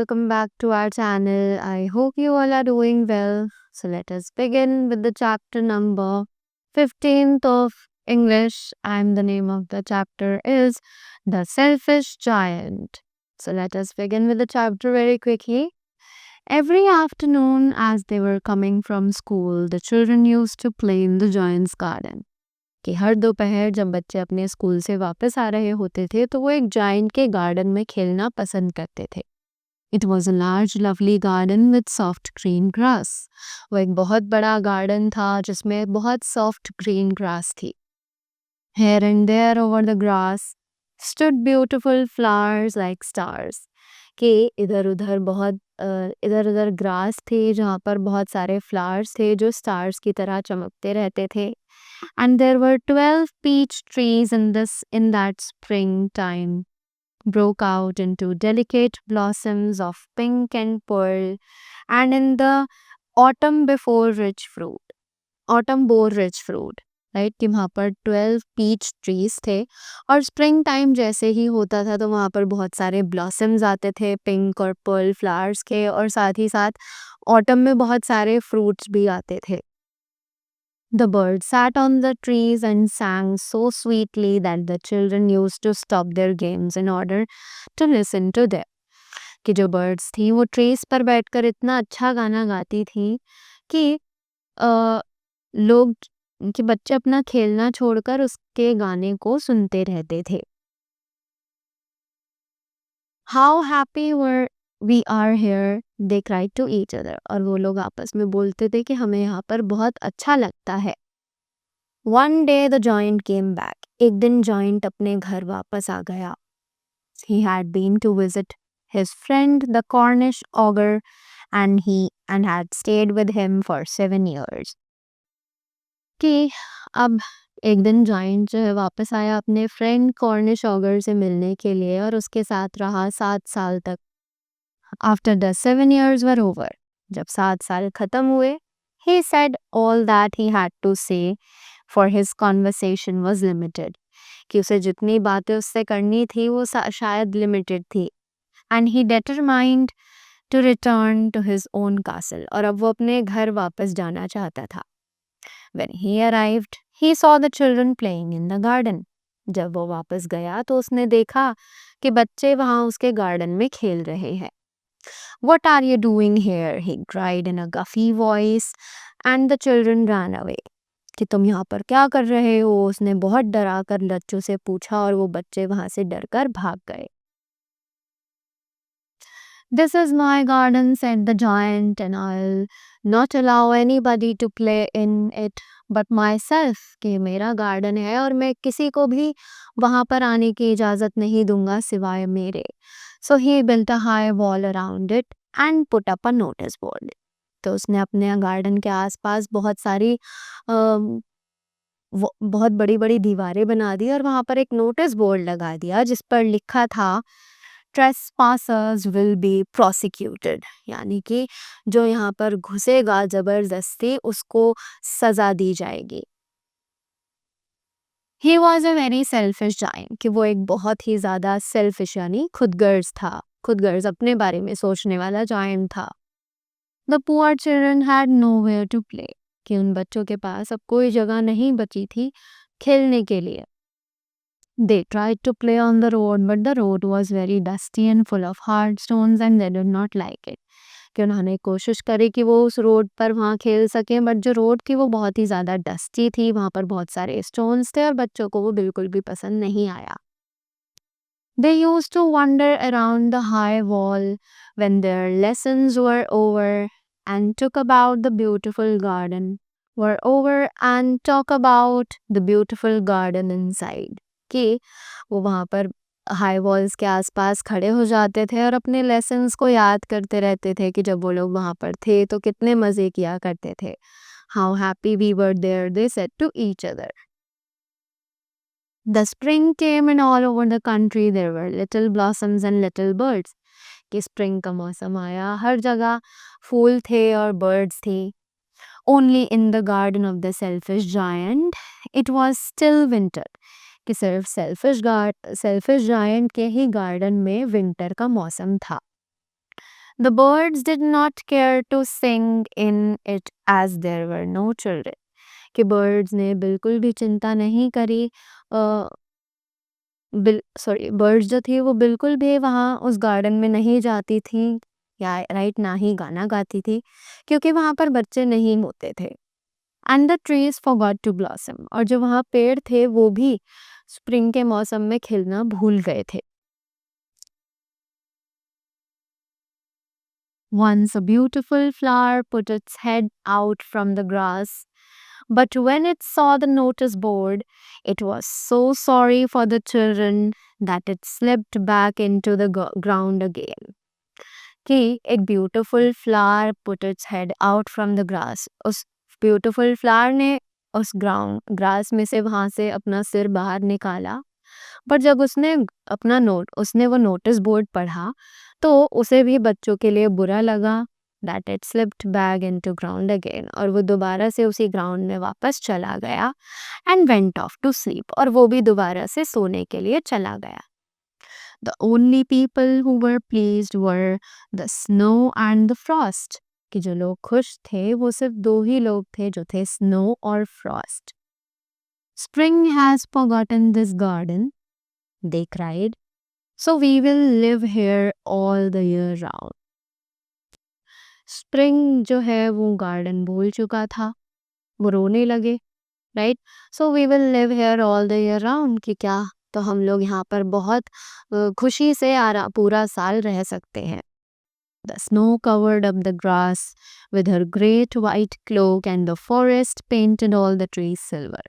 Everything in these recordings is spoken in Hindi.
welcome back to our channel. I hope you all are doing well. So let us begin with the chapter number 15th of English, and the name of the chapter is The Selfish Giant. So let us begin with the chapter very quickly. Every afternoon, as they were coming from school, the children used to play in the giant's garden. कि हर दोपहर जब बच्चे अपने स्कूल से वापस आ रहे होते थे तो वो एक जाइंट के गार्डन में खेलना पसंद करते थे. It was a large lovely garden with soft green grass. वो एक बहुत बड़ा गार्डन था जिसमें बहुत सॉफ्ट ग्रीन ग्रास थी. Here and there over the grass stood beautiful flowers like stars. कि इधर उधर ग्रास थे जहाँ पर बहुत सारे फ्लावर्स थे जो स्टार्स की तरह चमकते रहते थे. And there were 12 peach trees in that springtime broke out into delicate blossoms of pink and pearl, and in the autumn bore rich fruit. Right कि वहाँ पर 12 पीच ट्रीज थे और स्प्रिंग टाइम जैसे ही होता था तो वहाँ पर बहुत सारे ब्लॉसम्स आते थे पिंक और पर्ल फ्लावर्स के, और साथ ही साथ ऑटम में बहुत सारे फ्रूट्स भी आते थे. The birds sat on the trees and sang so sweetly that the children used to stop their games in order to listen to them. कि जो birds थी वो trees पर बैठकर इतना अच्छा गाना गाती थी कि लोग कि बच्चे अपना खेलना छोड़कर उसके गाने को सुनते रहते थे. How happy we are here, they cried to each other. और वो लोग आपस में बोलते थे कि हमें यहाँ पर बहुत अच्छा लगता है. One day the giant came back. एक दिन giant अपने घर वापस आ गया. He had been to visit his friend the Cornish ogre and had stayed with him for 7 years. कि अब एक दिन giant जो है वापस आया अपने friend Cornish ogre से मिलने के लिए और उसके साथ रहा 7 साल तक. After the 7 years were over, जब 7 साल खत्म हुए, he said all that he had to say, for his conversation was limited. कि उसे जितनी बातें उससे करनी थी वो शायद limited थी. And he determined to return to his own castle. और अब वो अपने घर वापस जाना चाहता था. When he arrived, he saw the children playing in the garden. जब वो वापस गया तो उसने देखा कि बच्चे वहाँ उसके गार्डन में खेल रहे हैं. What are you doing here? He cried in a guffy voice, and the children ran away. कि तुम यहाँ पर क्या कर रहे हो? उसने बहुत डरा कर बच्चों से पूछा और वो बच्चे वहाँ से डरकर भाग गए. This is my garden, said the giant, and I'll not allow anybody to play in it but myself. कि मेरा गार्डन है और मैं किसी को भी वहाँ पर आने की इजाज़त नहीं दूंगा सिवाय मेरे. So he built a high wall around it and put up a notice board. तो उसने अपने गार्डन के आसपास बहुत बड़ी बड़ी दीवारें बना दी और वहाँ पर एक नोटिस बोर्ड लगा दिया जिस पर लिखा था trespassers will be prosecuted. यानी कि जो यहाँ पर घुसेगा जबरदस्ती उसको सजा दी जाएगी. He was a very selfish giant. कि वो एक बहुत ही ज़्यादा selfish यानी खुदगर्ज था. खुदगर्ज अपने बारे में सोचने वाला giant था. The poor children had nowhere to play. कि उन बच्चों के पास अब कोई जगह नहीं बची थी खेलने के लिए. They tried to play on the road, but the road was very dusty and full of hard stones and they did not like it. कि उन्होंने कोशिश करी कि वो उस रोड पर वहाँ खेल सकें, बट जो रोड थी वो बहुत ही ज़्यादा डस्टी थी, वहाँ पर बहुत सारे स्टोन्स थे और बच्चों को वो बिल्कुल भी पसंद नहीं आया. They used to wander around the high wall when their lessons were over and talk about the beautiful garden inside. कि वो वहाँ पर हाई वॉल्स के आसपास खड़े हो जाते थे और अपने लेसन्स को याद करते रहते थे कि जब वो लोग वहाँ पर थे तो कितने मज़े किया करते थे. How happy we were there, they said to each other. The spring came and all over the country there were little blossoms and little birds. कि स्प्रिंग का मौसम आया, हर जगह फूल थे और बर्ड्स थी. Only in the garden of the selfish giant, it was still winter. कि सिर्फ सेल्फिश जायंट के ही गार्डन में विंटर का मौसम था. The birds did not care to sing in it as there were no children. कि birds ने बिल्कुल भी चिंता नहीं करी, बर्ड्स जो थी वो बिल्कुल भी वहाँ उस गार्डन में नहीं जाती थी या राइट ना ही गाना गाती थी, क्योंकि वहाँ पर बच्चे नहीं होते थे. And the trees forgot to blossom, और जो वहाँ पेड़ थे वो भी स्प्रिंग के मौसम में खिलना भूल गए थे. Once a beautiful flower put its head out from the grass, but when it saw the notice board, it was so sorry for the children that it slipped back into the ground again. कि एक beautiful flower put its head out from the grass, उस ब्यूटीफुल फ्लावर ने उस ग्रास में से वहां से अपना सिर बाहर निकाला. पर जब उसने वो नोटिस बोर्ड पढ़ा तो उसे भी बच्चों के लिए बुरा लगा. That it slipped back into ground again, और वो दोबारा से उसी ग्राउंड में वापस चला गया. And went off to sleep, और वो भी दोबारा से सोने के लिए चला गया. The only people who were pleased were the snow and the frost. कि जो लोग खुश थे वो सिर्फ दो ही लोग थे, जो थे snow और frost. Spring has forgotten this garden, they cried. So we will live here all the year round. Spring जो है वो garden भूल चुका था, वो रोने लगे, right? So we will live here all the year round, कि क्या तो हम लोग यहाँ पर बहुत खुशी से पूरा साल रह सकते हैं. The snow covered up the grass with her great white cloak and the forest painted all the trees silver.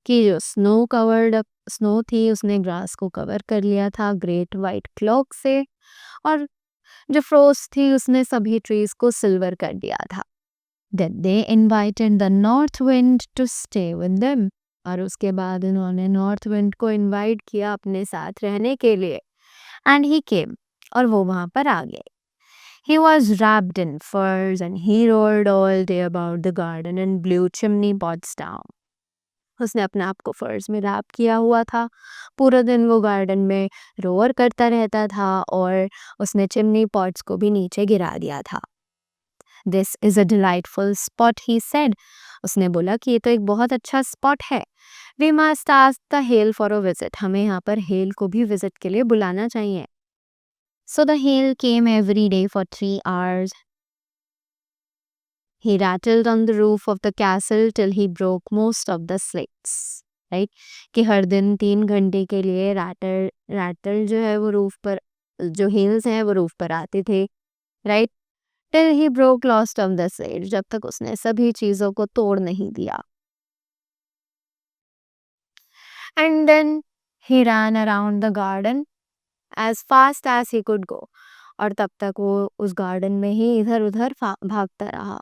कि जो स्नो थी उसने ग्रास को कवर कर लिया था ग्रेट वाइट क्लॉक से, और जो फ्रोस्ट थी उसने सभी ट्रीज को सिल्वर कर दिया था. Then they invited the north wind to stay with them. और उसके बाद उन्होंने नॉर्थ विंड को इनवाइट किया अपने साथ रहने के लिए. एंड ही केम, और वो वहां पर आ गए. He was wrapped in furs and he roared all day about the garden and blew chimney pots down. उसने अपने आप को फर्स में रैप किया हुआ था, पूरा दिन वो गार्डन में रोअर करता रहता था और उसने चिमनी पॉट्स को भी नीचे गिरा दिया था. This is a delightful spot, he said. उसने बोला कि ये तो एक बहुत अच्छा स्पॉट है. We must ask the hail for a visit. हमें यहाँ पर हेल को भी विजिट के लिए बुलाना चाहिए. So the hail came every day for 3 hours. He rattled on the roof of the castle till he broke most of the slates. Right? कि हर दिन 3 घंटे के लिए रैटल जो है वो रूफ पर, जो हेल्स हैं वो रूफ पर आते थे. Right? Till he broke lost of the slate, जब तक उसने सभी चीजों को तोड़ नहीं दिया. And then he ran around the garden as fast as he could go. और तब तक वो उस गार्डन में ही इधर उधर भागता रहा.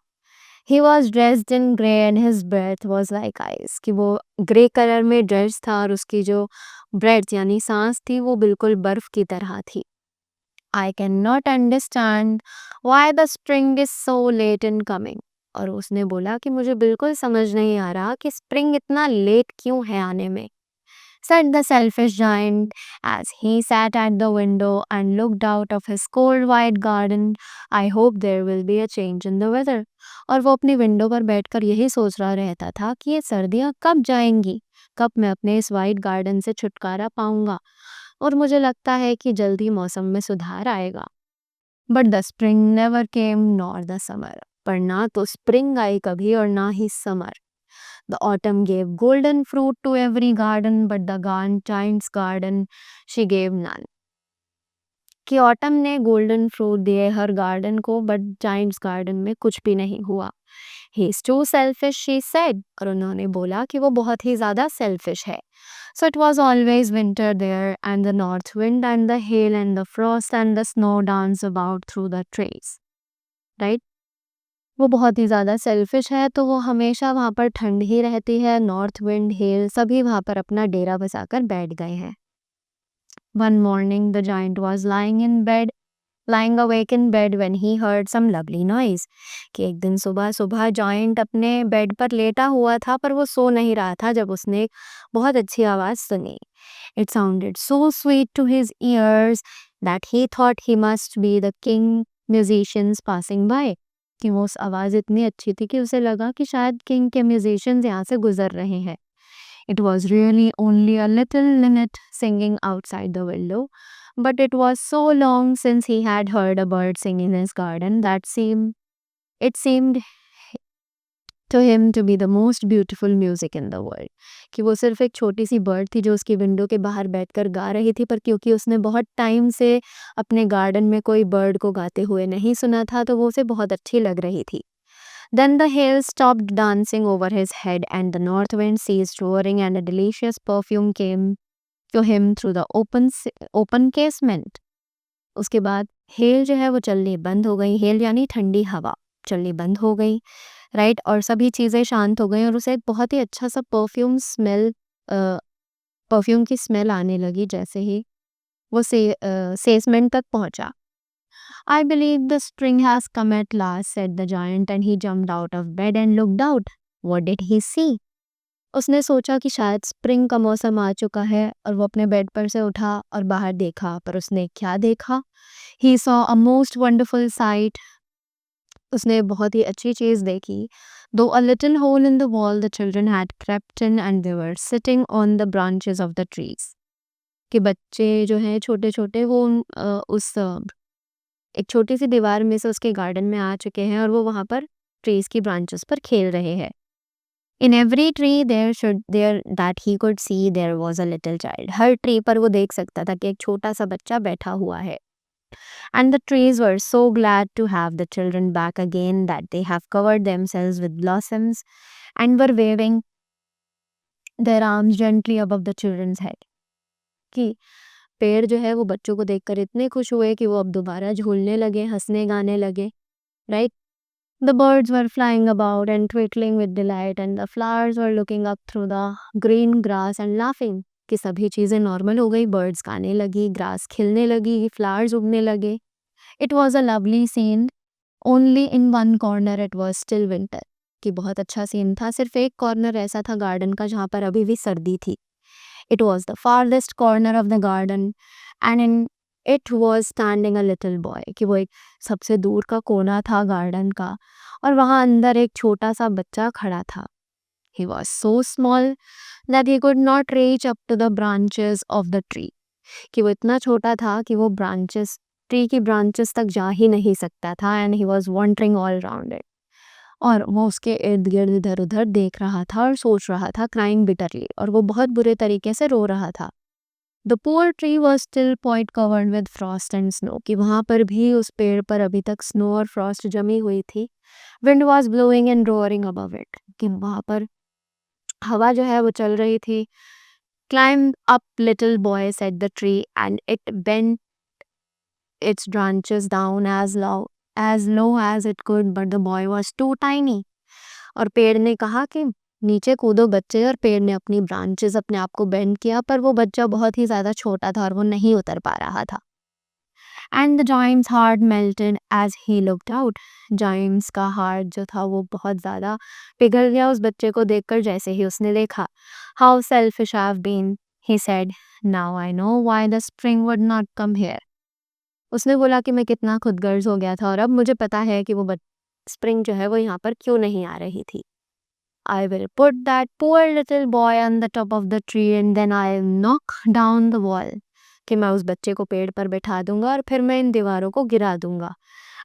He was dressed in grey and his breath was like ice. कि वो ग्रे कलर में ड्रेस था और उसकी जो ब्रेथ यानी सांस थी वो बिल्कुल बर्फ की तरह थी. I cannot understand why the spring is so late in coming. और उसने बोला कि मुझे बिल्कुल समझ नहीं आ रहा कि स्प्रिंग इतना लेट क्यों है आने में. Said the selfish giant as he sat at the window and looked out of his cold white garden. I hope there will be a change in the weather. और वो अपनी विंडो पर बैठकर यही सोच रहा रहता था कि ये सर्दियाँ कब जाएंगी, कब मैं अपने इस वाइट गार्डन से छुटकारा पाऊंगा, और मुझे लगता है कि जल्दी मौसम में सुधार आएगा. But the spring never came nor the summer. पर ना तो स्प्रिंग आई कभी और ना ही summer. The autumn gave golden fruit to every garden but the giant's garden she gave none. कि ऑटम ने गोल्डन फ्रूट दिए हर गार्डन को, बट जाइंट्स गार्डन में कुछ भी नहीं हुआ. He is too selfish, she said. और उन्होंने बोला कि वो बहुत ही ज़्यादा selfish है. So it was always winter there, and the north wind and the hail and the frost and the snow dance about through the trees. Right? वो बहुत ही ज़्यादा selfish है, तो वो हमेशा वहाँ पर ठंड ही रहती है. नॉर्थ विंड, हेल सभी वहाँ पर अपना डेरा बसाकर बैठ गए हैं. One morning the giant was lying awake in bed when he heard some lovely noise. कि एक दिन सुबह सुबह जॉइंट अपने बेड पर लेटा हुआ था, पर वो सो नहीं रहा था जब उसने बहुत अच्छी आवाज़ सुनी. It sounded so sweet to his ears that he thought he must be the king musicians passing by, कि वो उस आवाज़ इतनी अच्छी थी कि उसे लगा कि शायद किंग के म्यूजिशियंस यहाँ से गुजर रहे हैं. It was really only a little linnet singing outside the window, but it was so long since he had heard a bird sing in his garden that it seemed to him to be the most beautiful music in the world. कि वो सिर्फ एक छोटी सी बर्ड थी जो उसकी विंडो के बाहर बैठकर गा रही थी, पर क्योंकि उसने बहुत टाइम से अपने गार्डन में कोई बर्ड को गाते हुए नहीं सुना था तो वो उसे बहुत अच्छी लग रही थी. Then the hail stopped dancing over his head and the north wind ceased roaring and a delicious perfume came to him through the open casement. उसके बाद हेल जो है वो चलनी बंद हो गई. हेल यानी ठंडी हवा चलनी बंद हो गई, राइट. और सभी चीज़ें शांत हो गई और उसे एक बहुत ही अच्छा सा परफ्यूम की स्मेल आने लगी जैसे ही वो सेसमेंट तक पहुंचा. I believe the spring has come at last, said the giant, and he jumped out of bed and looked out. What did he see? उसने सोचा कि शायद स्प्रिंग का मौसम आ चुका है और वो अपने बेड पर से उठा और बाहर देखा. पर उसने क्या देखा? He saw a most wonderful sight. उसने बहुत ही अच्छी चीज़ देखी. Though a little hole in the wall, the children had crept in and they were sitting on the branches of the trees. कि बच्चे जो हैं छोटे छोटे वो उस एक छोटी सी दीवार में से उसके गार्डन में आ चुके हैं और वो वहाँ पर ट्रीज की ब्रांचेस पर खेल रहे हैं. In every tree there that he could see there was a little child. हर ट्री पर वो देख सकता था कि एक छोटा सा बच्चा बैठा हुआ है. And the trees were so glad to have the children back again that they have covered themselves with blossoms and were waving their arms gently above the children's head. कि पेड़ जो है वो बच्चों को देखकर इतने खुश हुए कि वो अब दोबारा झूलने लगे, हंसने गाने लगे, right. The birds were flying about and twittering with delight and the flowers were looking up through the green grass and laughing. कि सभी चीज़ें नॉर्मल हो गई, बर्ड्स गाने लगी, ग्रास खिलने लगी, फ्लावर्स उगने लगे. It was a lovely scene. Only in one corner it was still winter. कि बहुत अच्छा सीन था. सिर्फ एक कॉर्नर ऐसा था गार्डन का जहाँ पर अभी भी सर्दी थी. It was the farthest corner of the garden and in it was standing a little boy. कि वो एक सबसे दूर का कोना था गार्डन का और वहाँ अंदर एक छोटा सा बच्चा खड़ा था. He was so small that he could not reach up to the branches of the tree. कि वो इतना छोटा था कि वो ट्री की ब्रांचेस तक जा ही नहीं सकता था. And he was wandering all around it. और वो उसके इर्द गिर्द इधर उधर देख रहा था और सोच रहा था, क्राइंग बिटरली. और वो बहुत बुरे तरीके से रो रहा था. The poor tree was still quite covered with Frost and snow. कि वहाँ पर भी उस पेड़ पर अभी तक स्नो और फ्रॉस्ट जमी हुई थी. Wind was blowing and roaring above it. कि वहाँ पर हवा जो है वो चल रही थी. Climb up little boy said the tree and it bent its branches down as low as it could, but the boy was too tiny. और पेड़ ने कहा कि नीचे कूदो बच्चे, और पेड़ ने अपनी ब्रांचेस अपने आप को बेंड किया, पर वो बच्चा बहुत ही ज़्यादा छोटा था और वो नहीं उतर पा रहा था. And the giant's heart melted as he looked out. Giant's का हार्ट जो था वो बहुत ज़्यादा पिघल गया उस बच्चे को देखकर जैसे ही उसने देखा. How selfish I have been, he said. Now I know why the spring would not come here. उसने बोला कि मैं कितना खुदगर्ज हो गया था और अब मुझे पता है कि वो स्प्रिंग जो है वो यहाँ पर क्यों नहीं आ रही थी. I will put that poor little boy on the top of the tree and then I'll knock down the wall. कि मैं उस बच्चे को पेड़ पर बैठा दूंगा और फिर मैं इन दीवारों को गिरा दूंगा.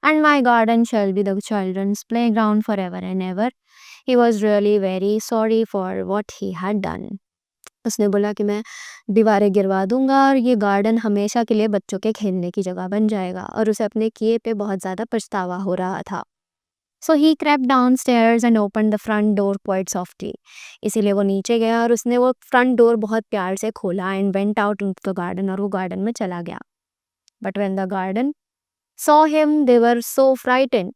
And my garden shall be the children's playground forever and ever. He was really very sorry for what he had done. उसने बोला कि मैं दीवारें गिरवा दूंगा और ये गार्डन हमेशा के लिए बच्चों के खेलने की जगह बन जाएगा. और उसे अपने किए पे बहुत ज़्यादा पछतावा हो रहा था. So he crept downstairs and opened the front door quite softly. इसीलिए वो नीचे गया और उसने वो फ्रंट डोर बहुत प्यार से खोला and went out into the garden. और वो गार्डन में चला गया. But when the garden saw him, they were so frightened.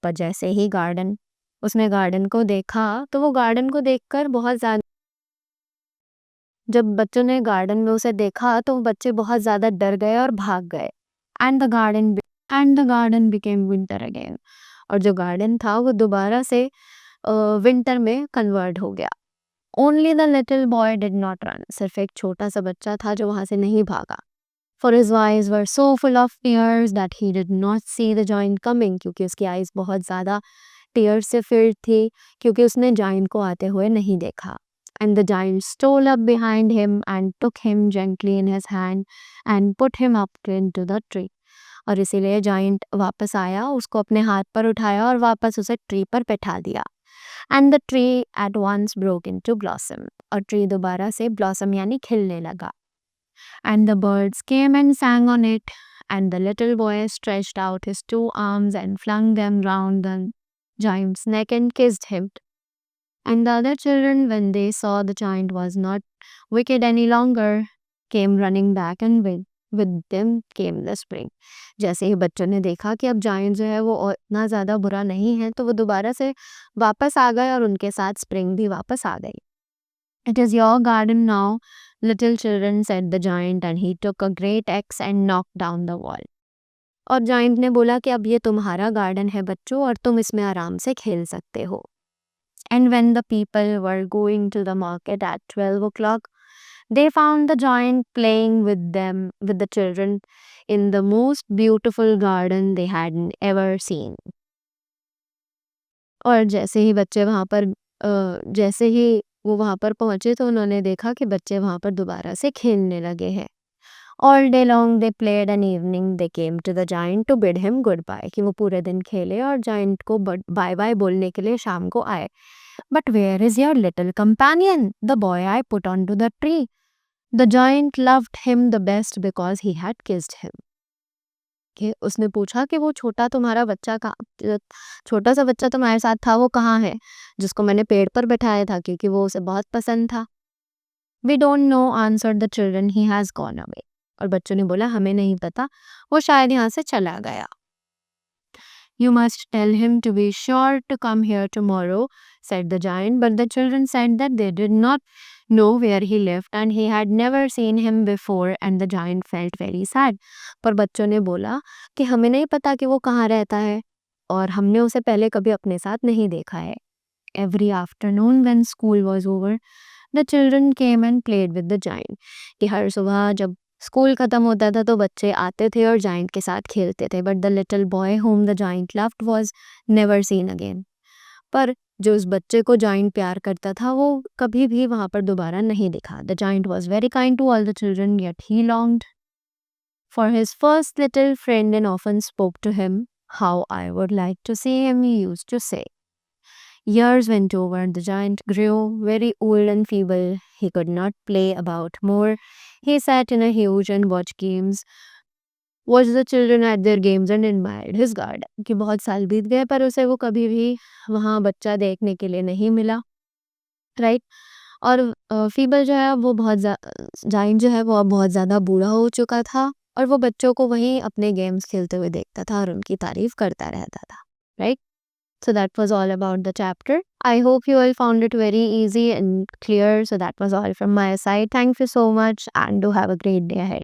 पर जैसे ही उसने गार्डन को देखा तो वो गार्डन को देखकर बहुत ज़्यादा जब बच्चों ने गार्डन में उसे देखा तो बच्चे बहुत ज़्यादा डर गए और भाग गए. And the garden became winter again. और जो गार्डन था वो दोबारा से विंटर में कन्वर्ट हो गया. Only the little boy did not run. सिर्फ एक छोटा सा बच्चा था जो वहाँ से नहीं भागा. For his eyes were so full of tears that he did not see the giant coming, क्योंकि उसकी eyes बहुत ज़्यादा tears से filled थी, क्योंकि उसने giant को आते हुए नहीं देखा. And the giant stole up behind him and took him gently in his hand and put him up into the tree. और इसीलिए giant वापस आया, उसको अपने हाथ पर उठाया और वापस उसे ट्री पर बैठा दिया. And the tree at once broke into blossom. और ट्री दोबारा से blossom यानी खिलने लगा. And the birds came and sang on it, and the little boy stretched out his 2 arms and flung them round the giant's neck and kissed him. And the other children, when they saw the giant was not wicked any longer, came running back, and with them came the spring. जैसे ही बच्चों ने देखा कि अब giant जो है वो इतना ज़्यादा बुरा नहीं है, तो वो दोबारा से वापस आ गए और उनके साथ spring भी वापस आ गई. It is your garden now, little children, said the giant, and he took a great axe and knocked down the wall. और giant ने बोला कि अब ये तुम्हारा garden है बच्चों, और तुम इसमें आराम से खेल सकते हो. And when the people were going to the market at 12 o'clock, they found the giant playing with the children, in the most beautiful garden they had ever seen. और जैसे ही बच्चे वहाँ पर जैसे ही वो वहाँ पर पहुँचे, तो उन्होंने देखा कि बच्चे वहाँ पर दोबारा से खेलने लगे हैं. All day long they played, and evening they came to the giant to bid him goodbye. कि वो पूरे दिन खेले और giant को बाय बाय बोलने के लिए शाम को आए. But where is your little companion, the boy I put onto the tree? The giant loved him the best because he had kissed him. कि उसने पूछा कि वो छोटा तुम्हारा बच्चा छोटा सा बच्चा तुम्हारे साथ था, वो कहाँ है, जिसको मैंने पेड़ पर बैठाया था, क्योंकि वो उसे बहुत पसंद था. We don't know, answered the children, he has gone away. और बच्चों ने बोला हमें नहीं पता, वो शायद यहाँ से चला गया. You must tell him to be sure to come here tomorrow, said the giant. But the children said that they did not know where he lived, and he had never seen him before, and the giant felt very sad. पर बच्चों ने बोला कि हमें नहीं पता कि वो कहाँ रहता है, और हमने उसे पहले कभी अपने साथ नहीं देखा है. Every afternoon when school was over, the children came and played with the giant. कि हर सुबह जब स्कूल ख़त्म होता था तो बच्चे आते थे और जाइंट के साथ खेलते थे. But the little boy whom the giant loved was never seen again. पर जो उस बच्चे को जाइंट प्यार करता था वो कभी भी वहाँ पर दोबारा नहीं दिखा. The giant was very kind to all the children, yet he longed for his first little friend and often spoke to him. How I would like to see him, he used to say. Years went over, the giant grew very old and feeble. He could not play about more. He sat in a huge and watched the children at their games and admired his garden. कि बहुत साल बीत गए पर उसे वो कभी भी वहाँ बच्चा देखने के लिए नहीं मिला, राइट. और फीबल जो है वो जाइंट जो है वो अब बहुत ज़्यादा बूढ़ा हो चुका था, और वो बच्चों को वहीं अपने गेम्स खेलते हुए देखता था और उनकी तारीफ करता रहता था, right. So that was all about the chapter. I hope you all found it very easy and clear. So that was all from my side. Thank you so much, and do have a great day ahead.